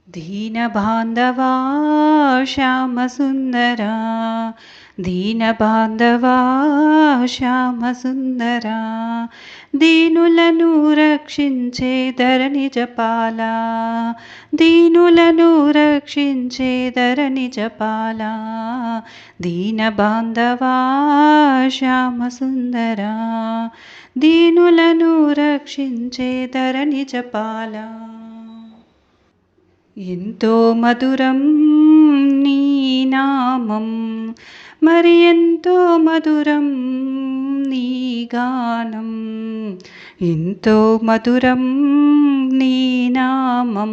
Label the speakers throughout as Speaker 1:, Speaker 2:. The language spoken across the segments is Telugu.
Speaker 1: दीनबान्धवा श्यामसुन्दरा दीनबान्धवा श्यामसुन्दरा దీనులను రక్షించే ధరణిజపాలా దీనులను రక్షించే ధరణిజపాలా దీనబాంధవా శ్యామసుందరా దీనులను రక్షించే ధరణిజపాలా ఎంతో మధురం నీ నామం మరి ఎంతో మధురం నీ గానం ఎంతో మధురం నీ నామం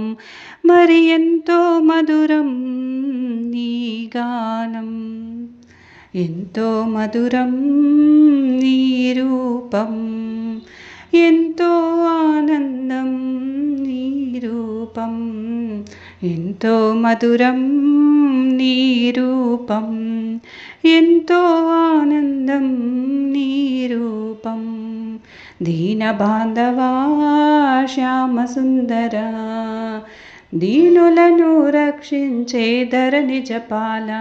Speaker 1: మరి ఎంతో మధురం నీ గానం ఎంతో మధురం నీ రూపం ఎంతో ఆనందం నీ రూపం ఎంతో మధురం నీ రూపం ఎంతో ఆనందం నీ రూపం దీనబాంధవా శ్యామసుందరా దీనులను రక్షించే ధరణిజపాలా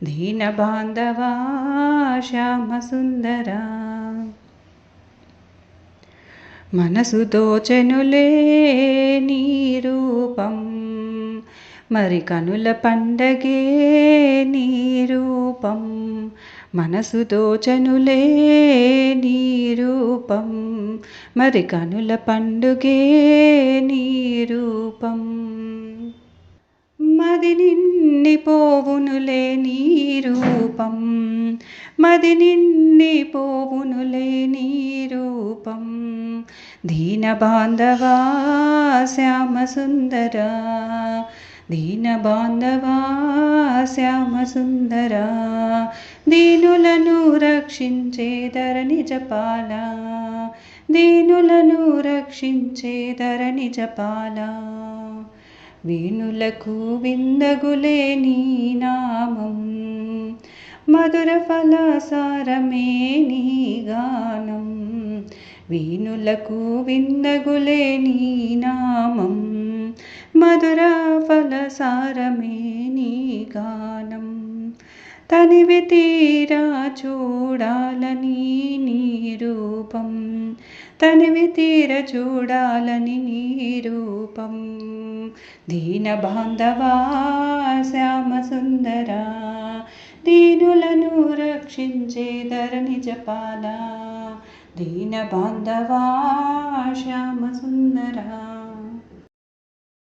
Speaker 1: దీనబాంధవా శ్యామసుందరా మనసు దోచెనులే నీ రూపం మరి కనుల పండగే నీ రూపం మనసు దోచెనులే నీ రూపం మరి కనుల పండుగే నీ రూపం మది నిండిపోవునులే నీ రూపం మది నిండిపోవునులే నీ రూపం దీనబాంధవా శ్యామసుందరా దీనబాంధవా శ్యామసుందరా దీనులను రక్షించే ధరణిజపాలా దీనులను రక్షించే ధరణిజపాలా వీణులకు విందగులే నీ నామం మధుర ఫలసారమే నీ గానం వీణులకు విందగులే నీ నామం మధుర ఫలసారమే నీ గానం తనివి తీరా చూడాలని నీ రూపం తనివి తీర చూడాలని నీ రూపం దీనబాంధవా శ్యామసుందరా దీనులను రక్షించే ధరణిజపాలా దీనబాంధవా శ్యామసుందరా